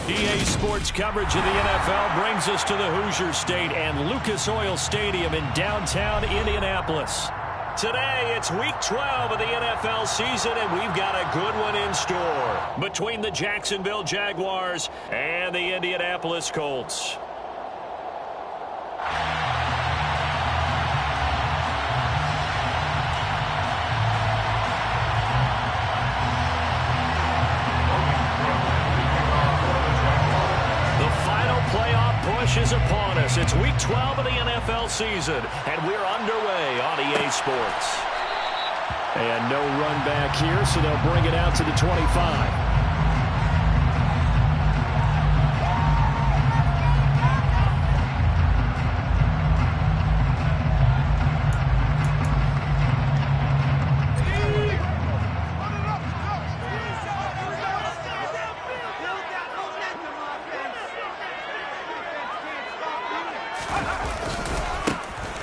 EA Sports coverage of the NFL brings us to the Hoosier State and Lucas Oil Stadium in downtown Indianapolis. Today, it's Week 12 of the NFL season, and we've got a good one in store between the Jacksonville Jaguars and the Indianapolis Colts. Is upon us. It's Week 12 of the NFL season, and we're underway on EA Sports. And no run back here, so they'll bring it out to the 25.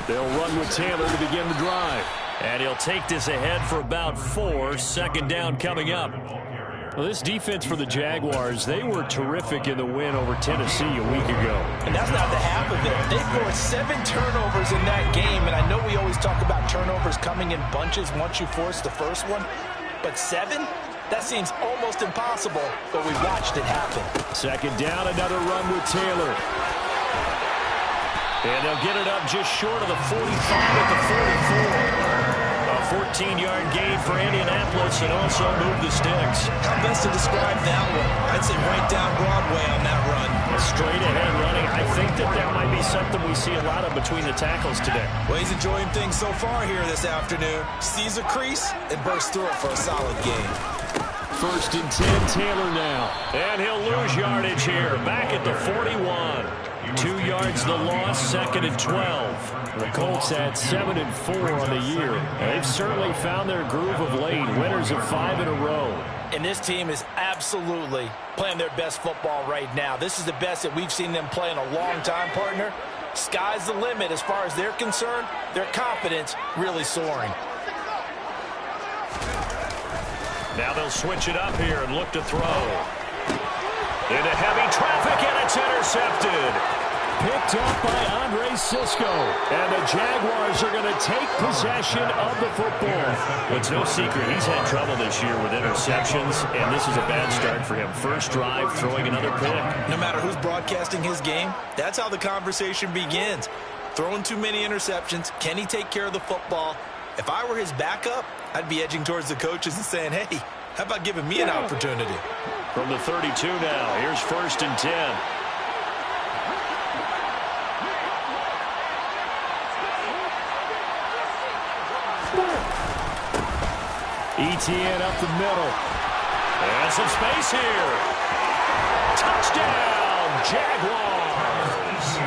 They'll run with Taylor to begin the drive. And he'll take this ahead for about 4. Second down coming up. Well, this defense for the Jaguars, they were terrific in the win over Tennessee a week ago. And that's not the half of it. They forced 7 turnovers in that game. And I know we always talk about turnovers coming in bunches once you force the first one. But 7? That seems almost impossible, but we watched it happen. Second down, another run with Taylor. And they'll get it up just short of the 45 at the 44. A 14-yard gain for Indianapolis and also move the sticks. How best to describe that one? I'd say right down Broadway on that run. A straight-ahead running. I think that might be something we see a lot of between the tackles today. Well, he's enjoying things so far here this afternoon. Sees a crease and bursts through it for a solid game. First and 10, Taylor now. And he'll lose yardage here. Back at the 41. 2 yards the loss, second and 12. The Colts had 7-4 on the year. They've certainly found their groove of late. Winners of 5 in a row. And this team is absolutely playing their best football right now. This is the best that we've seen them play in a long time, partner. Sky's the limit as far as they're concerned. Their confidence really soaring. Now they'll switch it up here and look to throw. Into heavy traffic, and it's intercepted. Picked up by Andre Cisco. And the Jaguars are going to take possession of the football. It's no secret he's had trouble this year with interceptions, and this is a bad start for him. First drive, throwing another pick. No matter who's broadcasting his game, that's how the conversation begins. Throwing too many interceptions. Can he take care of the football? If I were his backup, I'd be edging towards the coaches and saying, hey, how about giving me an opportunity? From the 32 now, here's first and 10. ETN up the middle. And some space here. Touchdown, Jaguars.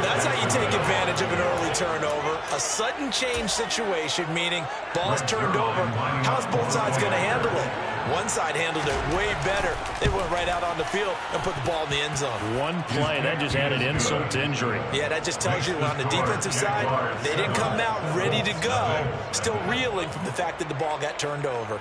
That's how you take advantage of an early turnover. A sudden change situation, meaning ball's turned over. How's both sides going to handle it? One side handled it way better. They went right out on the field and put the ball in the end zone. One play, that just added insult to injury. Yeah, that just tells you on the defensive side, they didn't come out ready to go, still reeling from the fact that the ball got turned over.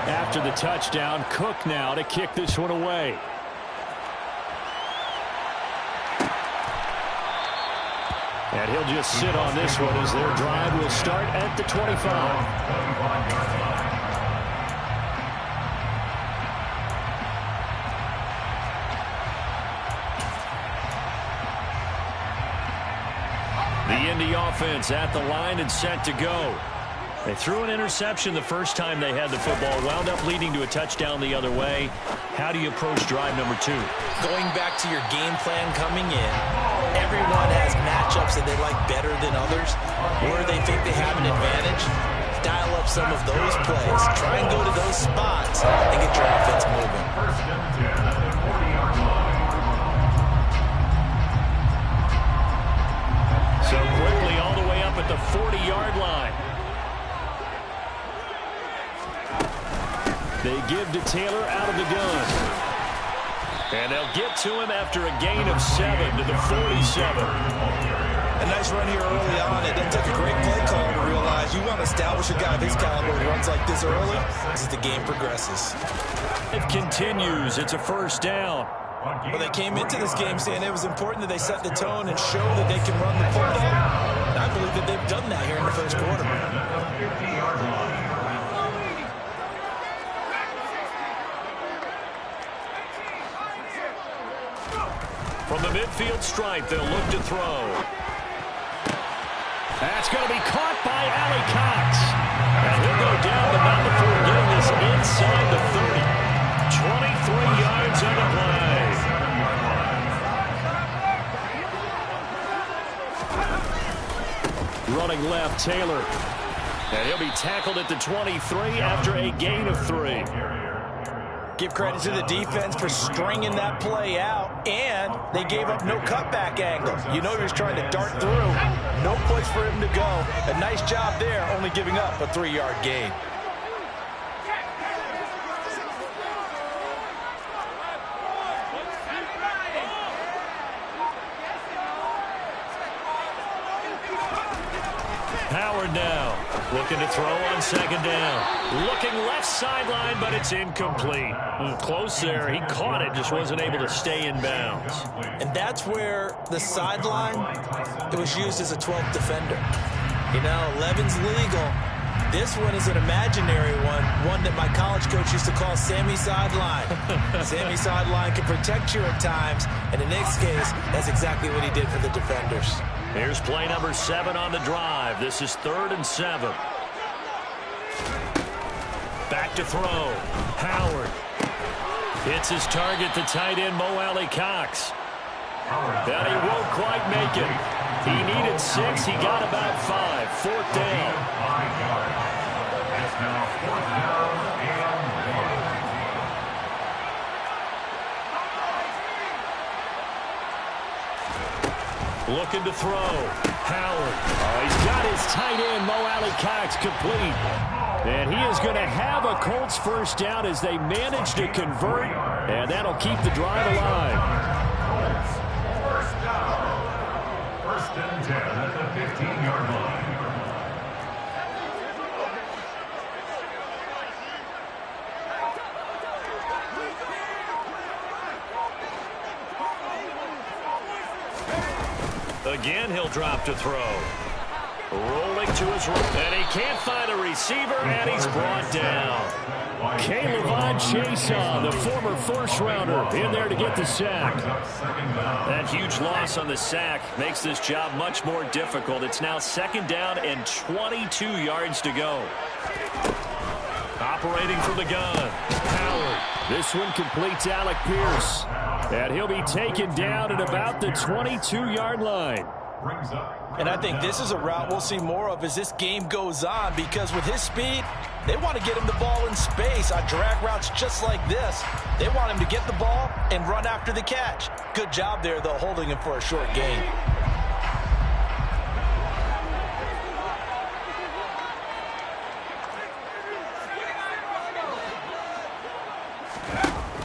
After the touchdown, Cook now to kick this one away. And he'll just sit on this one as their drive will start at the 25. The Indy offense at the line and set to go. They threw an interception the first time they had the football, wound up leading to a touchdown the other way. How do you approach drive number 2? Going back to your game plan coming in, everyone has matchups that they like better than others, where they think they have an advantage. Dial up some of those plays. Try and go to those spots and get your offense moving. So quickly all the way up at the 40-yard line. They give to Taylor out of the gun. And they'll get to him after a gain of 7 to the 47. A nice run here early on. It doesn't take a great play call to realize you want to establish a guy of his caliber who runs like this early as the game progresses. It continues. It's a first down. Well, they came into this game saying it was important that they set the tone and show that they can run the football. And I believe that they've done that here in the first quarter. From the midfield stripe, they'll look to throw. That's going to be caught by Ali Cox. And he'll go down, but not before getting this inside the 30. 23 yards on the play. Running left, Taylor. And he'll be tackled at the 23 after a gain of 3. Give credit to the defense for stringing that play out, and they gave up no cutback angle. You know he was trying to dart through. No place for him to go. A nice job there, only giving up a 3-yard gain. Howard now, looking to throw on second down. Looking left sideline, but it's incomplete. Close there. He caught it, just wasn't able to stay in bounds. And that's where the sideline, it was used as a 12th defender. You know, 11's legal. This one is an imaginary one that my college coach used to call Sammy Sideline. Sammy Sideline can protect you at times, and in this case, that's exactly what he did for the defenders. Here's play number 7 on the drive. This is 3rd and 7. Back to throw. Howard. Hits his target, the tight end, Mo Alley Cox. And he won't quite make it. He needed 6. He got about 5. 4th down. Looking to throw. Howard. Oh, he's got his tight end, Mo Alley Cox, complete. And he is going to have a Colts first down as they manage to convert. And that'll keep the drive alive. First down. 1st and 10 at the 15-yard line. Again, he'll drop to throw. Rolling to his right. And he can't find a receiver, and he's brought down. Caleb Chason, the former first-rounder, in there to get the sack. That huge loss on the sack makes this job much more difficult. It's now 2nd down and 22 yards to go. Operating from the gun. Howard. This one completes Alec Pierce. And he'll be taken down at about the 22-yard line. And I think this is a route we'll see more of as this game goes on, because with his speed, they want to get him the ball in space on drag routes just like this. They want him to get the ball and run after the catch. Good job there, though, holding him for a short gain.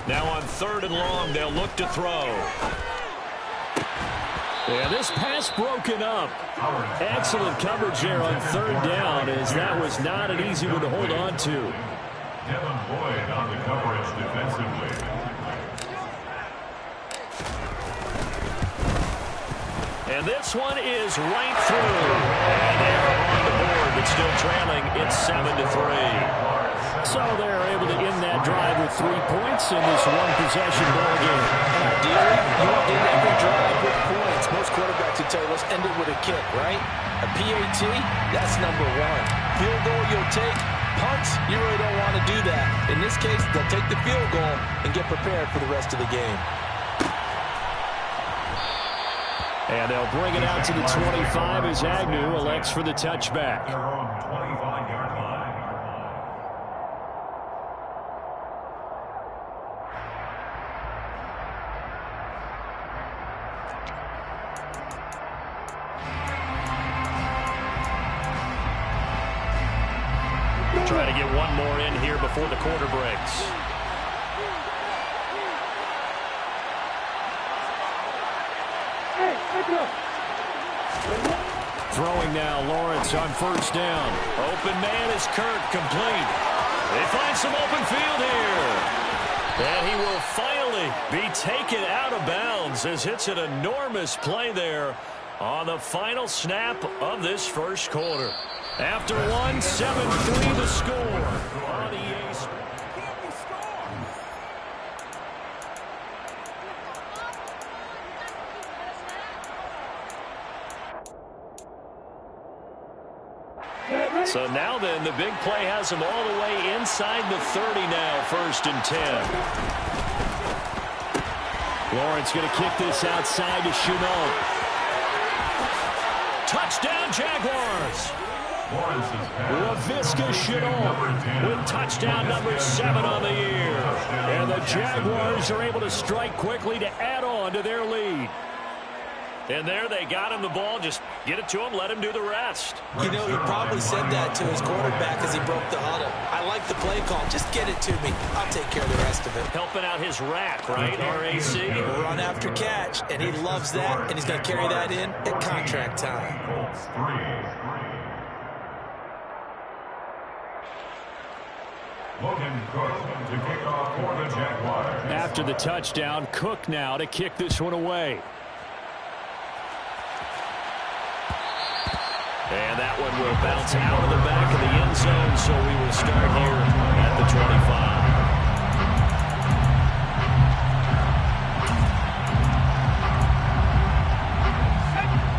Now on 3rd and long, they'll look to throw. And this pass broken up. Excellent coverage there on 3rd down, as that was not an easy one to hold on to. Devin Boyd on the coverage defensively. And this one is right through. And they are on the board, but still trailing. It's 7-3. So they're able to end that drive with 3 points in this one-possession ball game. And ideally, you want to end every drive with points. Most quarterbacks would tell you, let's end it with a kick, right? A PAT, that's number 1. Field goal you'll take. Punts, you really don't want to do that. In this case, they'll take the field goal and get prepared for the rest of the game. And they'll bring it out to the 25 as Agnew elects for the touchback. Try to get one more in here before the quarter breaks. throwing now. Lawrence on first down. Open man is Kirk, complete. They find some open field here. And he will finally be taken out of bounds as it's an enormous play there on the final snap of this first quarter. After one, 7-3 the score on EA Sports. So now then, the big play has him all the way inside the 30 now, 1st and 10. Lawrence going to kick this outside to Chenault. Touchdown, Jaguars! Laviska Chenault with touchdown number 7 on the year. And the Jaguars are able to strike quickly to add on to their lead. And there they got him the ball. Just get it to him, let him do the rest. You know, he probably said that to his quarterback as he broke the huddle. I like the play call. Just get it to me. I'll take care of the rest of it. Helping out his rack, right, RAC? Run after catch, and he loves that, and he's going to carry that in at contract time. After the touchdown, Cook now to kick this one away. And that one will bounce out of the back of the end zone, so we will start here at the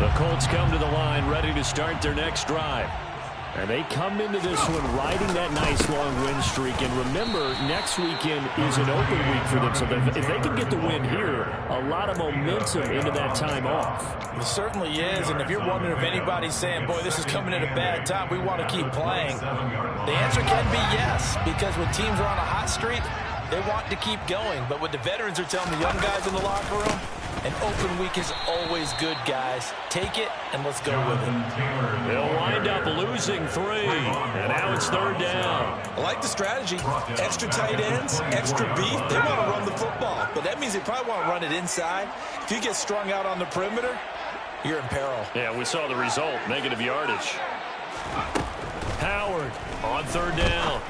25. The Colts come to the line ready to start their next drive. And they come into this one riding that nice long win streak. And remember, next weekend is an open week for them. So if they can get the win here, a lot of momentum into that time off. It certainly is. And if you're wondering if anybody's saying, boy, this is coming at a bad time, we want to keep playing, the answer can be yes. Because when teams are on a hot streak, they want to keep going. But what the veterans are telling the young guys in the locker room, an open week is always good, guys. Take it, and let's go with it. They'll wind up losing 3, and now it's 3rd down. I like the strategy. Extra tight ends, extra beef. They want to run the football, but that means they probably want to run it inside. If you get strung out on the perimeter, you're in peril. Yeah, we saw the result, negative yardage. Howard on 3rd down.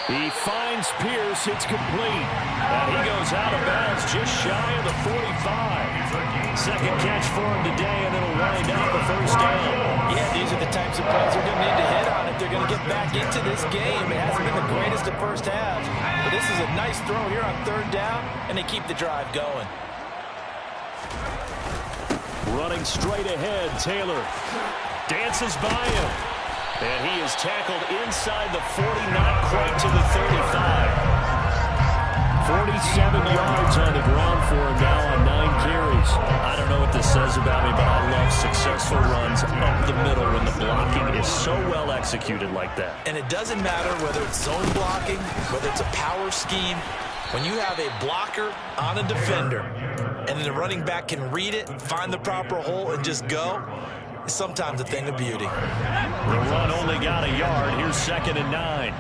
He finds Pierce. It's complete. And he goes out of bounds just shy of the 45. Second catch for him today, and it'll wind up a 1st down. Yeah, these are the types of plays they're going to need to hit on if they're going to get back into this game. It hasn't been the greatest of first halves, but this is a nice throw here on 3rd down, and they keep the drive going. Running straight ahead, Taylor dances by him. And he is tackled inside the 40, not quite to the 35. 47 yards on the ground for him now on 9 carries. I don't know what this says about me, but I love successful runs up the middle when the blocking is so well executed like that. And it doesn't matter whether it's zone blocking, whether it's a power scheme. When you have a blocker on a defender, and then the running back can read it, find the proper hole, and just go, it's sometimes a thing of beauty. The run only got a yard. Here's 2nd and 9.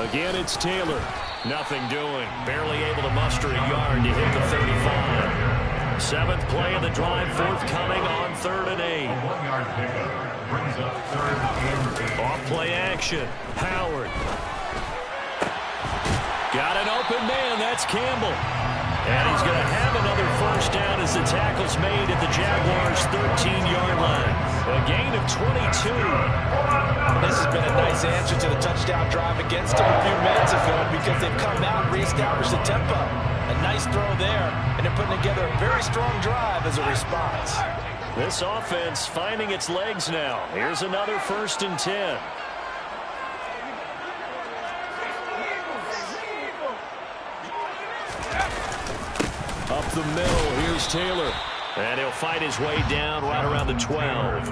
Again, it's Taylor. Nothing doing. Barely able to muster a yard to hit the 35. 7th play of the drive, forthcoming on 3rd and 8. Off play action. Howard. Got an open man. That's Campbell. And he's going to have another 1st down as the tackle's made at the Jaguars' 13-yard line. A gain of 22. This has been a nice answer to the touchdown drive against them a few minutes ago because they've come out and reestablished the tempo. A nice throw there, and they're putting together a very strong drive as a response. This offense finding its legs now. Here's another 1st and 10. Up the middle, here's Taylor. And he'll fight his way down right around the 12.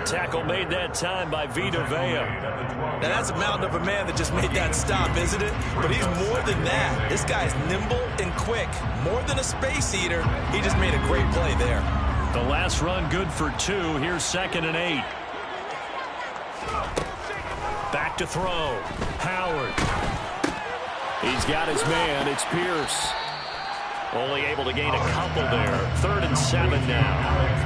Tackle made that time by Vita Vea. Now that's a mountain of a man that just made that stop, isn't it? But he's more than that. This guy's nimble and quick. More than a space eater, he just made a great play there. The last run good for 2. Here's 2nd and 8. Back to throw. Howard. He's got his man. It's Pierce. Only able to gain a couple there. 3rd and 7 now.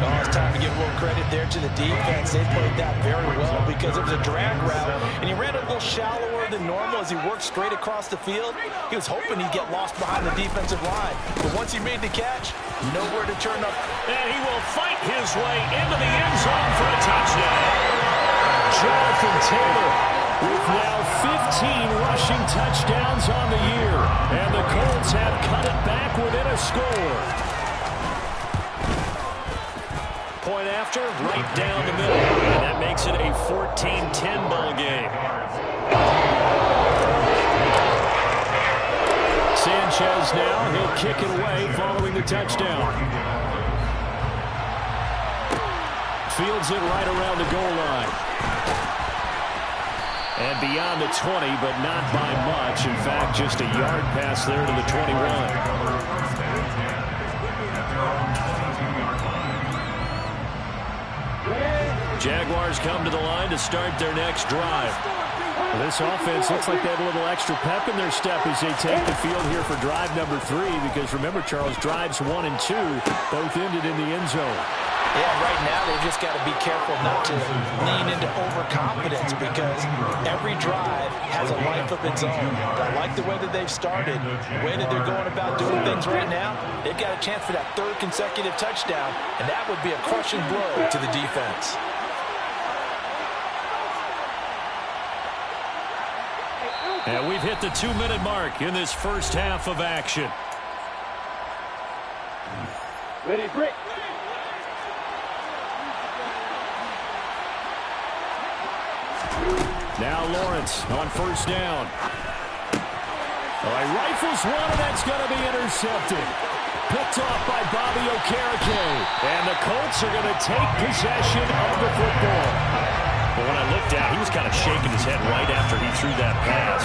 Oh, it's time to give a little credit there to the defense. They played that very well because it was a drag route, and he ran a little shallower than normal as he worked straight across the field. He was hoping he'd get lost behind the defensive line, but once he made the catch, nowhere to turn up. And he will fight his way into the end zone for a touchdown. Jonathan Taylor with now 15 rushing touchdowns on the year. And the Colts have cut it back within a score. Point after, right down the middle. And that makes it a 14-10 ball game. Sanchez now, he'll kick it away following the touchdown. Fields it right around the goal line. And beyond the 20, but not by much. In fact, just a yard pass there to the 21. Jaguars come to the line to start their next drive. This offense looks like they have a little extra pep in their step as they take the field here for drive number 3. Because remember, Charles, drives 1 and 2 both ended in the end zone. Yeah, right now they've just got to be careful not to lean into overconfidence because every drive has a life of its own. But I like the way that they've started, the way that they're going about doing things right now. They've got a chance for that 3rd consecutive touchdown, and that would be a crushing blow to the defense. And we've hit the 2-minute mark in this first half of action. Ready, break. Now Lawrence on 1st down. Rifles one, and that's going to be intercepted. Picked off by Wk10. And the Colts are going to take possession of the football. But when I looked out, he was kind of shaking his head right after he threw that pass.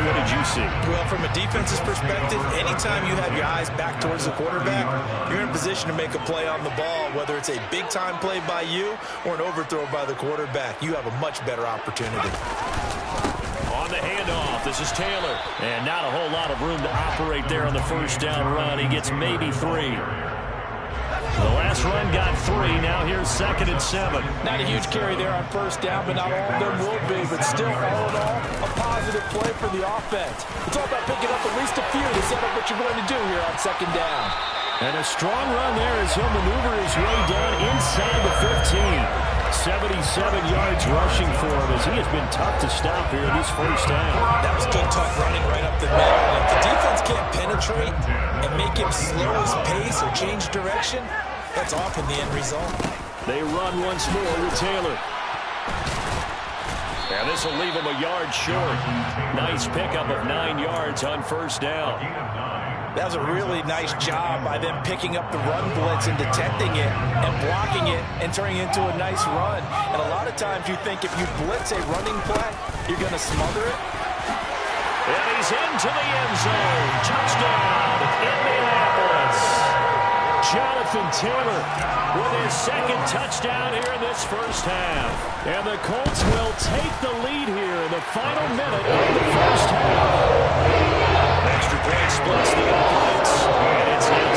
What did you see? Well, from a defense's perspective, anytime you have your eyes back towards the quarterback, you're in a position to make a play on the ball, whether it's a big-time play by you or an overthrow by the quarterback. You have a much better opportunity. On the handoff, this is Taylor. And not a whole lot of room to operate there on the 1st down run. He gets maybe 3. The last run got 3. Now here's 2nd and 7. Not a huge carry there on 1st down, but not all of them will be. But still, all in all, a positive play for the offense. It's all about picking up at least a few to set up what you're going to do here on 2nd down. And a strong run there as he'll maneuver his way down inside the 15. 77 yards rushing for him as he has been tough to stop here in this first half. That was good, tough running right up the middle. And if the defense can't penetrate and make him slow his pace or change direction, that's often the end result. They run once more with Taylor. And this will leave him a yard short. Nice pickup of 9 yards on 1st down. That was a really nice job by them picking up the run blitz and detecting it and blocking it and turning it into a nice run. And a lot of times you think if you blitz a running play, you're going to smother it. And he's into the end zone. Touchdown, Indianapolis. Jonathan Taylor with his 2nd touchdown here in this first half. And the Colts will take the lead here in the final minute of the first half. Extra point splits the opponents, and it's now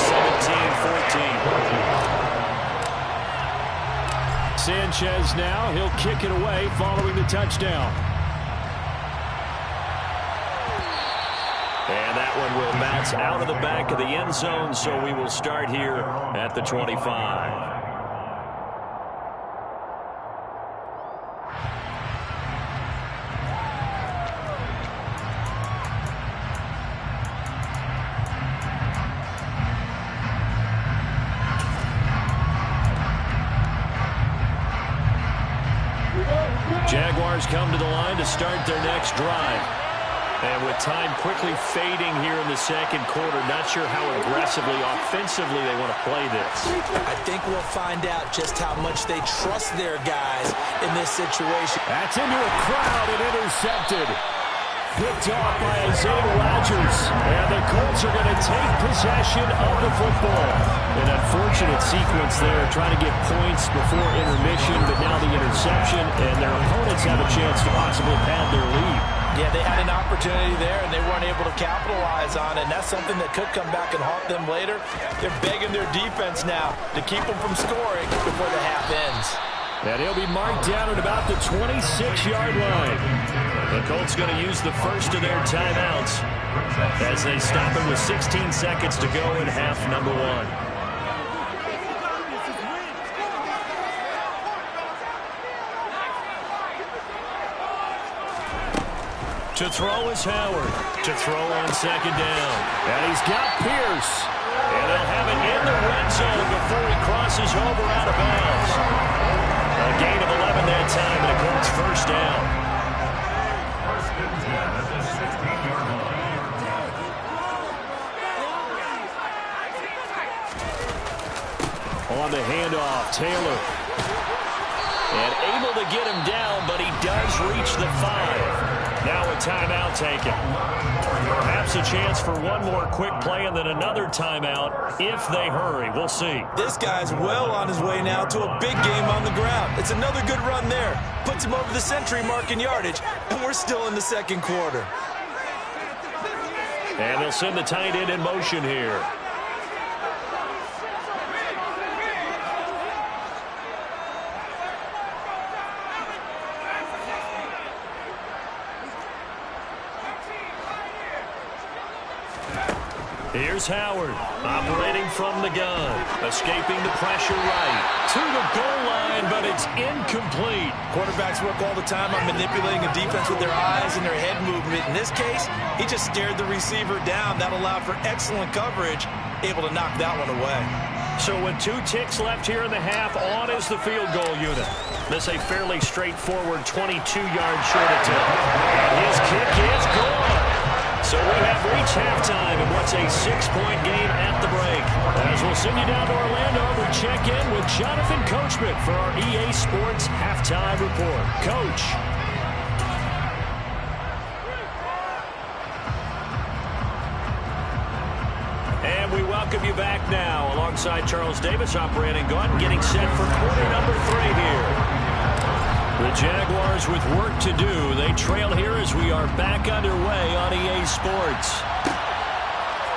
17-14. Sanchez now, he'll kick it away following the touchdown. And that one will bounce out of the back of the end zone, so we will start here at the 25. Jaguars come to the line to start their next drive. And with time quickly fading here in the 2nd quarter, not sure how aggressively, offensively they want to play this. I think we'll find out just how much they trust their guys in this situation. That's into a crowd and intercepted. Picked off by Isaiah Rodgers. And the Colts are going to take possession of the football. An unfortunate sequence there, trying to get points before intermission, but now the interception, and their opponents have a chance to possibly pad their lead. Yeah, they had an opportunity there, and they weren't able to capitalize on it. And that's something that could come back and haunt them later. They're begging their defense now to keep them from scoring before the half ends. And he'll be marked down at about the 26-yard line. The Colts going to use the first of their timeouts as they stop it with 16 seconds to go in half number one. To throw is Howard. To throw on second down. And he's got Pierce. And they'll have it in the red zone before he crosses over out of bounds. A gain of 11 that time, and it Colts first down. First and 10 at the 16-yard line. On the handoff, Taylor. And able to get him down, but he does reach the 5. Now a timeout taken. Perhaps a chance for one more quick play and then another timeout if they hurry. We'll see. This guy's well on his way now to a big game on the ground. It's another good run there. Puts him over the century mark in yardage, and we're still in the second quarter. And they'll send the tight end in motion here. Here's Howard, operating from the gun, escaping the pressure right, to the goal line, but it's incomplete. Quarterbacks work all the time on manipulating a defense with their eyes and their head movement. In this case, he just stared the receiver down. That allowed for excellent coverage, able to knock that one away. So with 2 ticks left here in the half, on is the field goal unit. This a fairly straightforward 22-yard short attempt. And his kick is gone. So we have reached halftime in what's a 6-point game at the break. As we'll send you down to Orlando, we check in with Jonathan Coachman for our EA Sports Halftime Report. Coach. And we welcome you back now alongside Charles Davis operating gun, getting set for quarter number 3 here. The Jaguars with work to do. They trail here as we are back underway on EA Sports.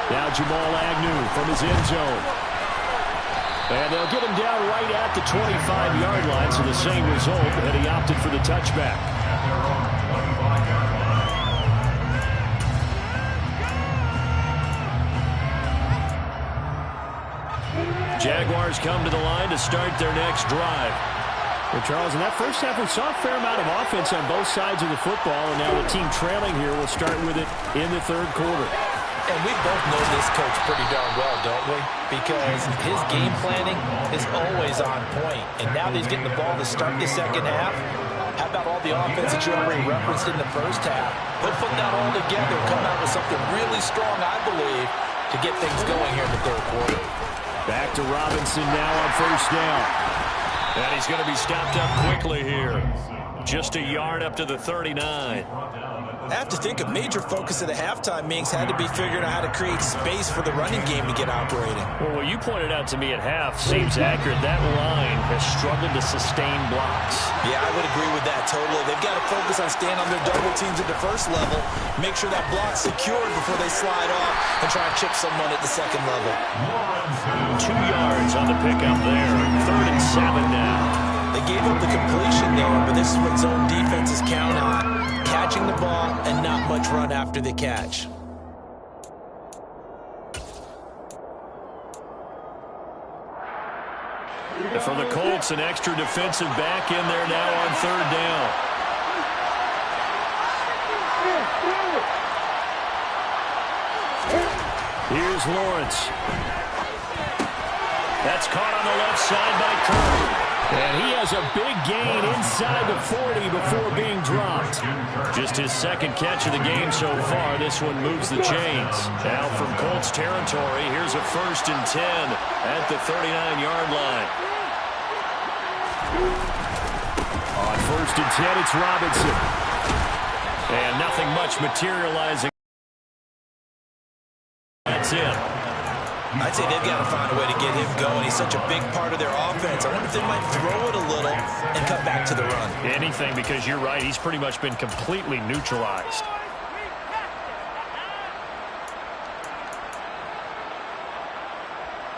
Now Jamal Agnew from his end zone. And they'll get him down right at the 25-yard line, so the same result, and he opted for the touchback. Jaguars come to the line to start their next drive. Well, Charles, in that first half, we saw a fair amount of offense on both sides of the football, and now the team trailing here will start with it in the third quarter. And we both know this coach pretty darn well, don't we? Because his game planning is always on point. And now that he's getting the ball to start the second half, how about all the offense that you already referenced in the first half? He'll put that all together, come out with something really strong, I believe, to get things going here in the third quarter. Back to Robinson now on first down. And he's going to be stopped up quickly here. Just a yard up to the 39. I have to think a major focus at the halftime meetings had to be figuring out how to create space for the running game to get operating. Well, what you pointed out to me at half seems accurate. That line has struggled to sustain blocks. Yeah, I would agree with that totally. They've got to focus on staying on their double teams at the first level, make sure that block's secured before they slide off and try and chip someone at the second level. 2 yards on the pickup there. 3rd and 7 now. They gave up the completion there, but this is what zone defenses count on. Catching the ball and not much run after the catch. And for the Colts, an extra defensive back in there now on 3rd down. Here's Lawrence. That's caught on the left side by Kirk. And he has a big gain inside the 40 before being dropped. Just his second catch of the game so far. This one moves the chains. Now from Colts territory, here's a 1st and 10 at the 39-yard line. On 1st and 10, it's Robinson. And nothing much materializing. That's it. I'd say they've got to find a way to get him going. He's such a big part of their offense. I wonder if they might throw it a little and cut back to the run. Anything, because you're right. He's pretty much been completely neutralized.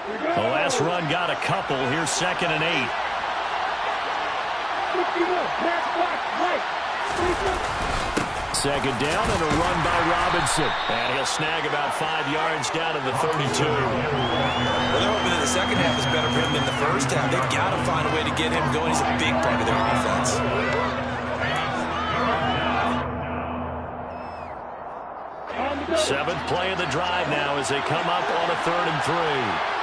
The last run got a couple. Here's 2nd and 8. Second down and a run by Robinson. And he'll snag about 5 yards down to the 32. Well, they're hoping that the second half is better for him than the first half. They've got to find a way to get him going. He's a big part of their offense. Seventh play of the drive now as they come up on a 3rd and 3.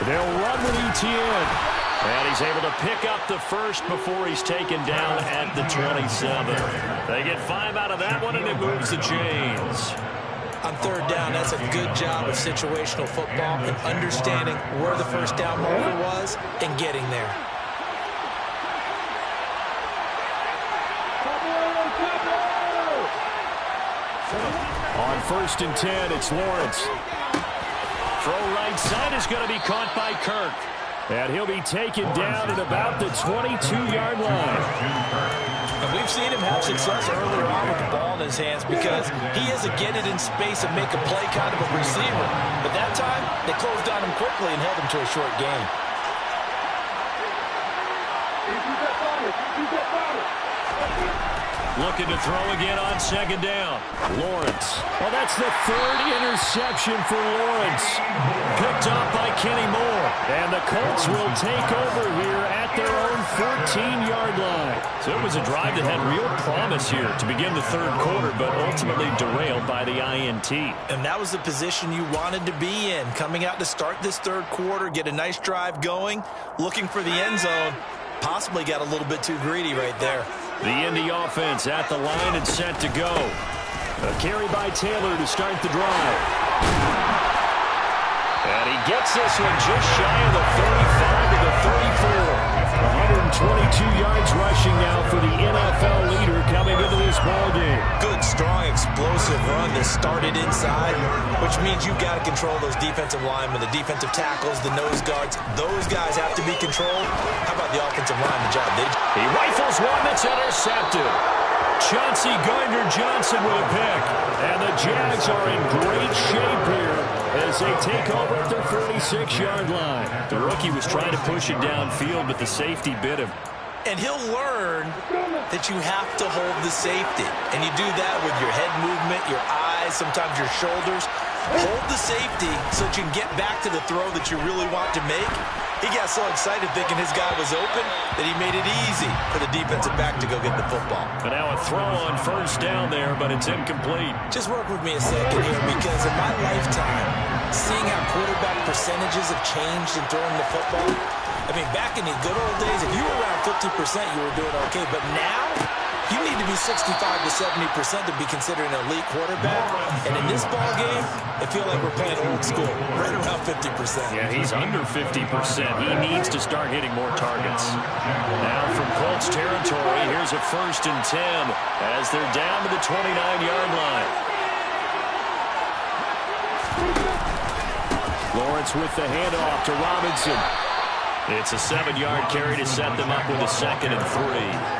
They'll run with Etienne. And he's able to pick up the first before he's taken down at the 27. They get 5 out of that one, and it moves the chains. On 3rd down, that's a good job of situational football and understanding where the first down marker was and getting there. On 1st and 10, it's Lawrence. Throw right side is going to be caught by Kirk. And he'll be taken down at about the 22-yard line. And we've seen him have success earlier on with the ball in his hands because he is a get it in space and make a play kind of a receiver. But that time, they closed on him quickly and held him to a short gain. Looking to throw again on 2nd down. Lawrence. Well, that's the 3rd interception for Lawrence. Picked up by Kenny Moore. And the Colts will take over here at their own 14-yard line. So it was a drive that had real promise here to begin the 3rd quarter, but ultimately derailed by the INT. And that was the position you wanted to be in. Coming out to start this 3rd quarter, get a nice drive going, looking for the end zone. Possibly got a little bit too greedy right there. The Indy offense at the line and set to go. A carry by Taylor to start the drive. And he gets this one just shy of the 35 to the 34. 122 yards rushing now for the NFL leader coming into this ballgame. Good, strong, explosive run that started inside, which means you've got to control those defensive linemen, the defensive tackles, the nose guards. Those guys have to be controlled. How about the offensive line, the job they do? He rifles one that's intercepted. Chauncey Gardner-Johnson with a pick. And the Jags are in great shape here as they take over at their 46-yard line. The rookie was trying to push it downfield, but the safety bit him. And he'll learn that you have to hold the safety. And you do that with your head movement, your eyes, sometimes your shoulders. Hold the safety so that you can get back to the throw that you really want to make. He got so excited thinking his guy was open that he made it easy for the defensive back to go get the football. But now a throw on 1st down there, but it's incomplete. Just work with me a second here, because in my lifetime, seeing how quarterback percentages have changed in throwing the football, I mean, back in the good old days, if you were around 50%, you were doing okay. But now, you need to be 65 to 70% to be considered an elite quarterback. And in this ball game, I feel like we're playing old school, right around 50%. Yeah, he's under 50%. He needs to start hitting more targets. Now from Colts territory, here's a 1st and 10 as they're down to the 29-yard line. Lawrence with the handoff to Robinson. It's a 7-yard carry to set them up with a 2nd and 3.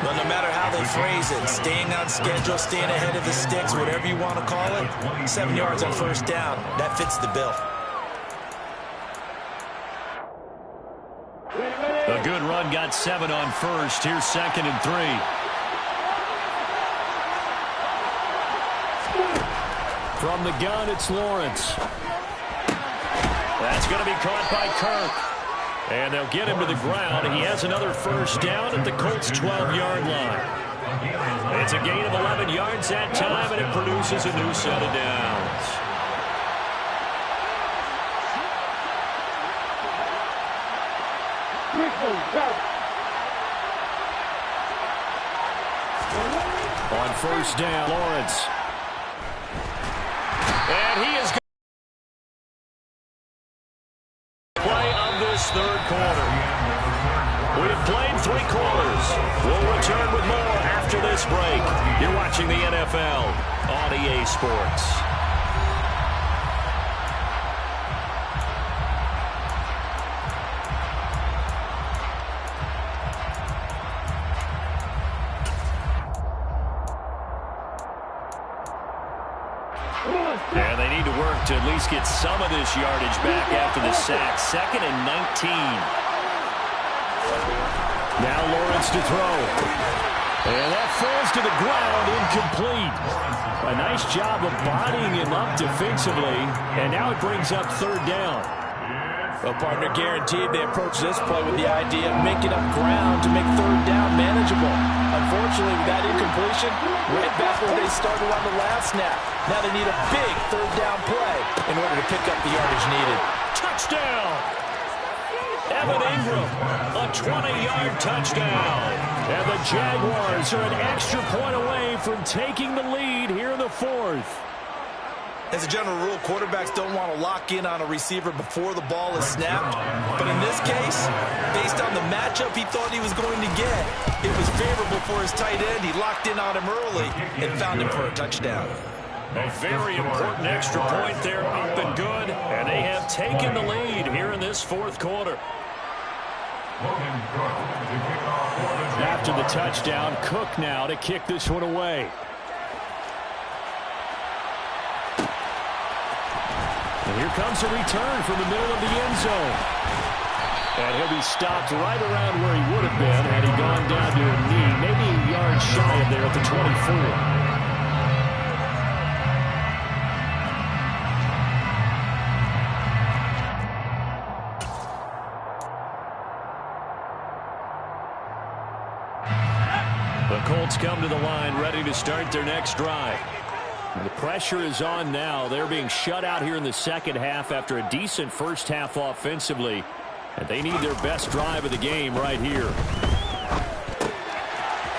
Well, no matter how they phrase it, staying on schedule, staying ahead of the sticks, whatever you want to call it, 7 yards on 1st down, that fits the bill. A good run got 7 on 1st. Here's 2nd and 3. From the gun, it's Lawrence. That's going to be caught by Kirk. And they'll get him to the ground. He has another 1st down at the Colts' 12-yard line. It's a gain of 11 yards that time, and it produces a new set of downs. On 1st down, Lawrence. And he is play of this 3rd quarter. watching the NFL on EA Sports. And they need to work to at least get some of this yardage back after the sack. 2nd and 19. Now Lawrence to throw. And that falls to the ground, incomplete. A nice job of bodying him up defensively. And now it brings up 3rd down. Well, partner, guaranteed they approach this play with the idea of making up ground to make 3rd down manageable. Unfortunately, with that incompletion, right back where they started on the last snap. Now they need a big 3rd down play in order to pick up the yardage needed. Touchdown! Evan Ingram, a 20-yard touchdown. And the Jaguars are an extra point away from taking the lead here in the 4th. As a general rule, quarterbacks don't want to lock in on a receiver before the ball is snapped. But in this case, based on the matchup he thought he was going to get, it was favorable for his tight end. He locked in on him early and found him for a touchdown. A very important extra point there, up and good. And they have taken the lead here in this 4th quarter. After the touchdown, Cook now to kick this one away. And here comes a return from the middle of the end zone. And he'll be stopped right around where he would have been had he gone down to a knee, maybe a yard shy of there at the 24. The Colts come to the line ready to start their next drive. The pressure is on now. They're being shut out here in the 2nd half after a decent first half offensively. And they need their best drive of the game right here.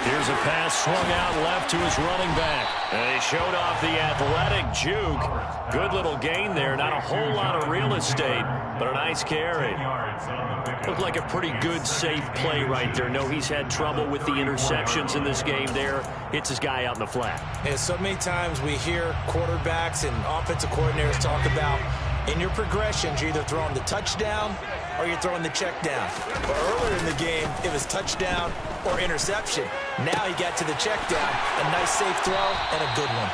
Here's a pass swung out left to his running back. And he showed off the athletic juke. Good little gain there. Not a whole lot of real estate, but a nice carry. Looked like a pretty good, safe play right there. No, he's had trouble with the interceptions in this game there. Hits his guy out in the flat. And so many times we hear quarterbacks and offensive coordinators talk about in your progressions, you're either throwing the touchdown or you're throwing the check down. But earlier in the game, it was touchdown or interception. Now he got to the check down. A nice safe throw and a good one.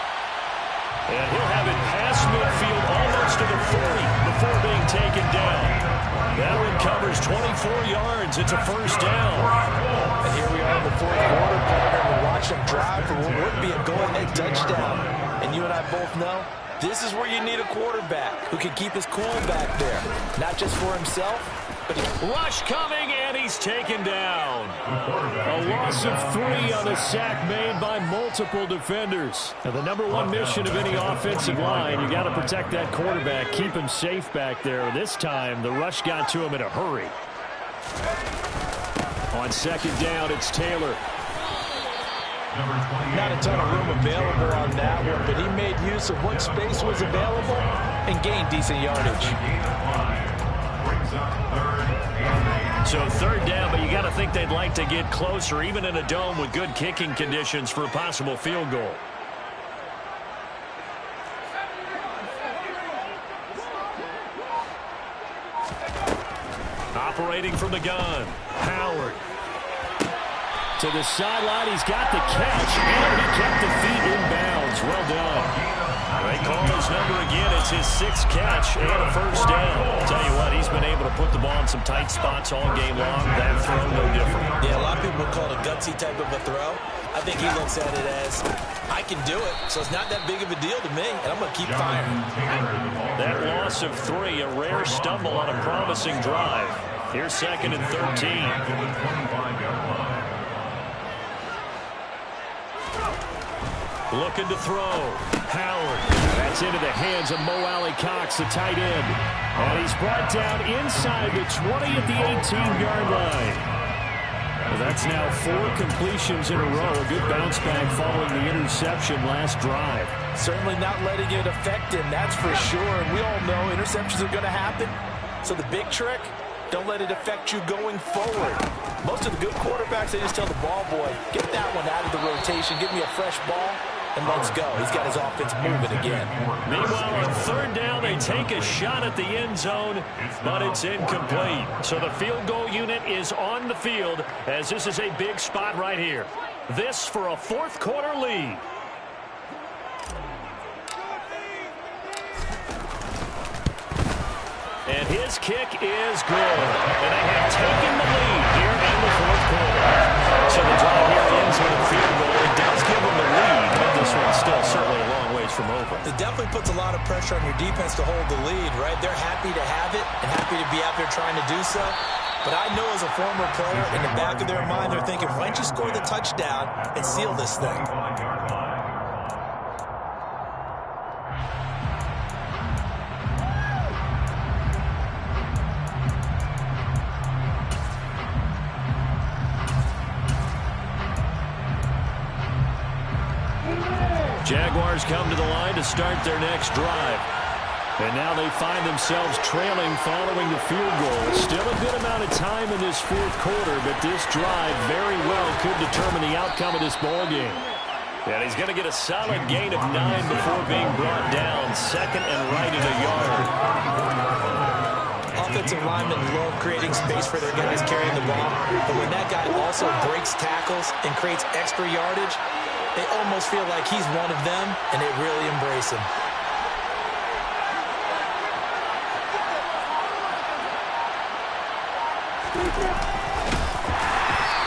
And he'll have it past midfield almost to the 40 before being taken down. That one covers 24 yards. It's a 1st down. And here we are in the 4th quarter, partner. We're watching him drive for what would be a go-ahead touchdown. And you and I both know this is where you need a quarterback who can keep his cool back there. Not just for himself, but rush coming, and he's taken down. A loss of 3 on a sack made by multiple defenders. Now, the #1 mission of any offensive line, you got to protect that quarterback, keep him safe back there. This time, the rush got to him in a hurry. On 2nd down, it's Taylor. Not a ton of room available on that one, but he made use of what space was available and gained decent yardage. So 3rd down, but you got to think they'd like to get closer, even in a dome with good kicking conditions for a possible field goal. Operating from the gun, Howard. To the sideline, he's got the catch, and he kept the feet in bounds. Well done. They call his number again. It's his 6th catch and a 1st down. I'll tell you what, he's been able to put the ball in some tight spots all game long. That throw, no different. Yeah, a lot of people would call it a gutsy type of a throw. I think he looks at it as, I can do it, so it's not that big of a deal to me, and I'm going to keep firing. That loss of 3, a rare stumble on a promising drive. Here's 2nd and 13. Looking to throw. Howard. That's into the hands of Mo Alley-Cox, the tight end. And he's brought down inside the 20 at the 18-yard line. Well, that's now 4 completions in a row. A good bounce back following the interception last drive. Certainly not letting it affect him, that's for sure. And we all know interceptions are going to happen. So the big trick, don't let it affect you going forward. Most of the good quarterbacks, they just tell the ball boy, get that one out of the rotation, give me a fresh ball, and let's go. He's got his offense moving again. Meanwhile, on third down, they take a shot at the end zone, but it's incomplete. So the field goal unit is on the field, as this is a big spot right here. This for a fourth quarter lead. And his kick is good. And they have taken the lead here in the fourth quarter. So the drive here ends with a field goal. It does give them the lead, but this one's still certainly a long ways from over. It definitely puts a lot of pressure on your defense to hold the lead, right? They're happy to have it and happy to be out there trying to do so. But I know as a former player, in the back of their mind, they're thinking, why don't you score the touchdown and seal this thing? Jaguars come to the line to start their next drive. And now they find themselves trailing following the field goal. Still a good amount of time in this fourth quarter, but this drive very well could determine the outcome of this ball game. And he's going to get a solid gain of 9 before being brought down. Second and right at a yard. Offensive linemen love creating space for their guys carrying the ball. But when that guy also breaks tackles and creates extra yardage, they almost feel like he's one of them, and they really embrace him.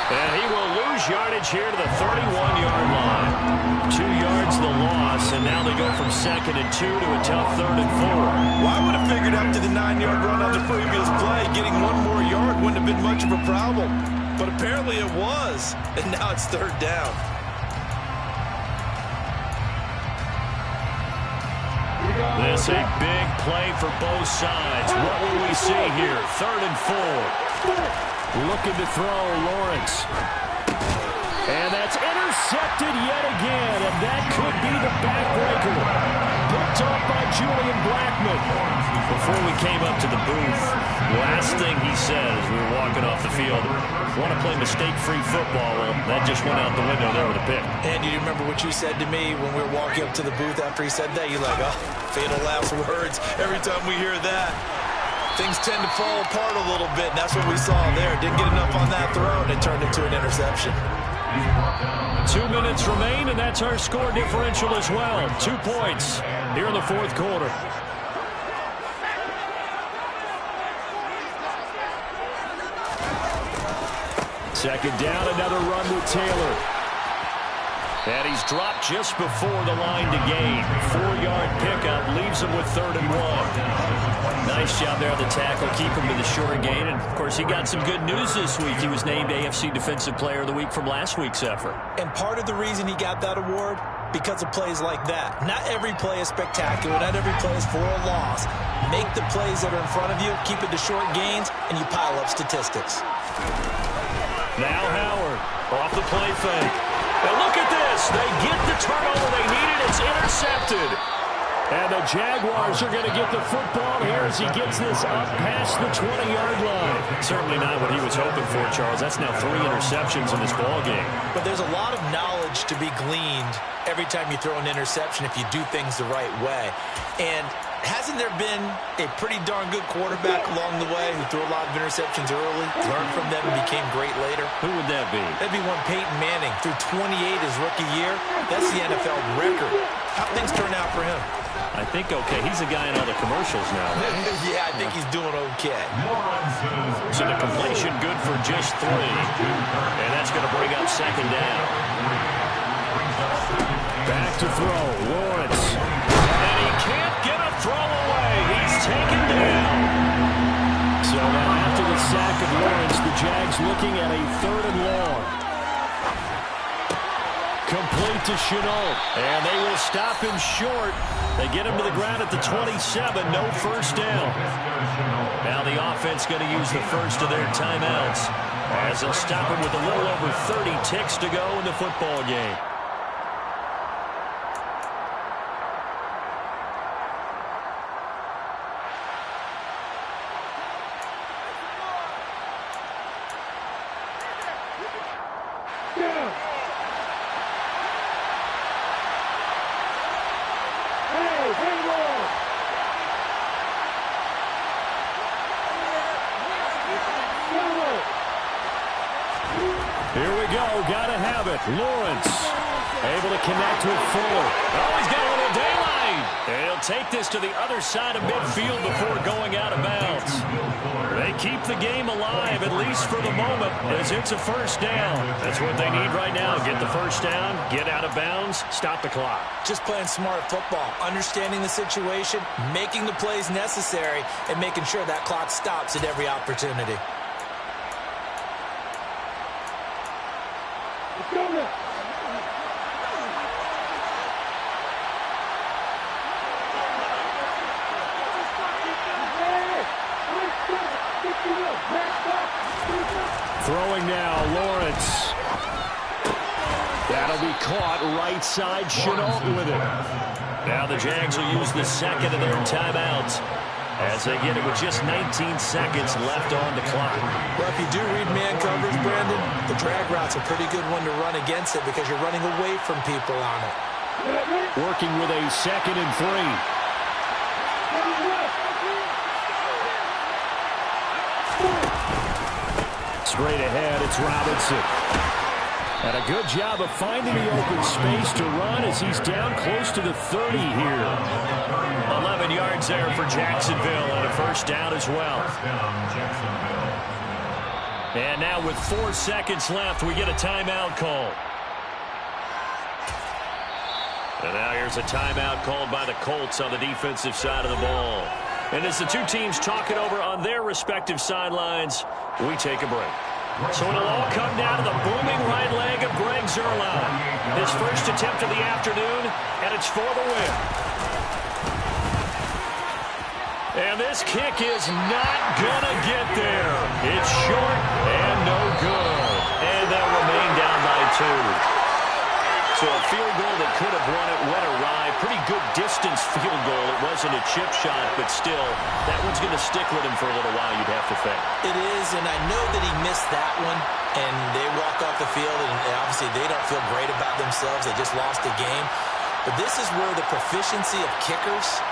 And he will lose yardage here to the 31-yard line. 2 yards the loss, and now they go from 2nd and 2 to a tough 3rd and 4. Well, I would have figured after the 9-yard run on the previous play, getting one more yard wouldn't have been much of a problem. But apparently it was, and now it's 3rd down. This a big play for both sides. What will we see here? 3rd and 4. Looking to throw, Lawrence. And that's intercepted yet again, and that could be the backbreaker. Picked off by Julian Blackmon. Before we came up to the booth, last thing he said as we were walking off the field, want to play mistake-free football. Well, that just went out the window there with a pick. And you remember what you said to me when we were walking up to the booth after he said that? You're like, oh, fatal last words. Every time we hear that, things tend to fall apart a little bit, and that's what we saw there. Didn't get enough on that throw, and it turned into an interception. 2 minutes remain, and that's our score differential as well. 2 points here in the fourth quarter. Second down, another run with Taylor. And he's dropped just before the line to gain. 4-yard pickup leaves him with 3rd and 1. Nice job there on the tackle. Keep him to the short gain. And, of course, he got some good news this week. He was named AFC Defensive Player of the Week from last week's effort. And part of the reason he got that award, because of plays like that. Not every play is spectacular. Not every play is for a loss. Make the plays that are in front of you, keep it to short gains, and you pile up statistics. Now Howard off the play fake. And look at this. They get the turnover they needed. It's intercepted. And the Jaguars are going to get the football here as he gets this up past the 20-yard line. Certainly not what he was hoping for, Charles. That's now 3 interceptions in this ball game. But there's a lot of knowledge to be gleaned every time you throw an interception if you do things the right way. And hasn't there been a pretty darn good quarterback along the way who threw a lot of interceptions early, learned from them, and became great later? Who would that be? That'd be one Peyton Manning. Threw 28 his rookie year. That's the NFL record. How'd things turn out for him? I think okay. He's a guy in all the commercials now. Yeah, I think he's doing okay. So the completion good for just 3. And that's going to bring up 2nd down. Back to throw. Lawrence. And he can't get a throw away. He's taken down. So now after the sack of Lawrence, the Jags looking at a 3rd and long. Complete to Chenault. And they will stop him short. They get him to the ground at the 27. No first down. Now the offense going to use the first of their timeouts as they'll stop him with a little over 30 ticks to go in the football game. it. Lawrence able to connect with Fuller. Oh, he's got a little daylight. And he'll take this to the other side of midfield before going out of bounds. They keep the game alive, at least for the moment, as it's a first down. That's what they need right now. Get the first down, get out of bounds, stop the clock. Just playing smart football, understanding the situation, making the plays necessary, and making sure that clock stops at every opportunity. Let's go now. Throwing now, Lawrence. That'll be caught right side. Chenault with it. Now the Jags will use the second of their timeouts as they get it with just 19 seconds left on the clock. Well, if you do read man coverage, Brandon, the drag route's a pretty good one to run against it because you're running away from people on it. Working with a 2nd and 3. Straight ahead, it's Robinson. And a good job of finding the open space to run as he's down close to the 30 here. 11 yards there for Jacksonville and a first down as well. And now with 4 seconds left, we get a timeout call. And now here's a timeout called by the Colts on the defensive side of the ball. And as the two teams talk it over on their respective sidelines, we take a break. So it'll all come down to the booming right leg of Greg Zuerlein. His first attempt of the afternoon, and it's for the win. And this kick is not going to get there. It's short and no good. And they'll remain down by 2. So a field goal that could have won it went awry. Pretty good distance field goal. It wasn't a chip shot, but still, that one's going to stick with him for a little while, you'd have to think. It is, and I know that he missed that one, and they walk off the field, and obviously they don't feel great about themselves. They just lost the game. But this is where the proficiency of kickers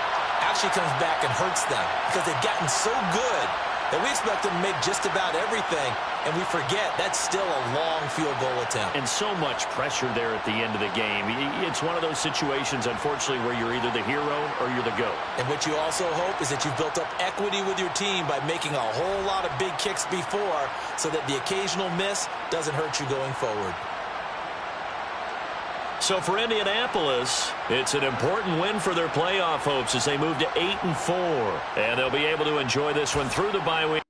actually comes back and hurts them because they've gotten so good that we expect them to make just about everything, and we forget that's still a long field goal attempt. And so much pressure there at the end of the game. It's one of those situations, unfortunately, where you're either the hero or you're the GOAT. And what you also hope is that you've built up equity with your team by making a whole lot of big kicks before so that the occasional miss doesn't hurt you going forward. So for Indianapolis, it's an important win for their playoff hopes as they move to 8-4. And they'll be able to enjoy this one through the bye week.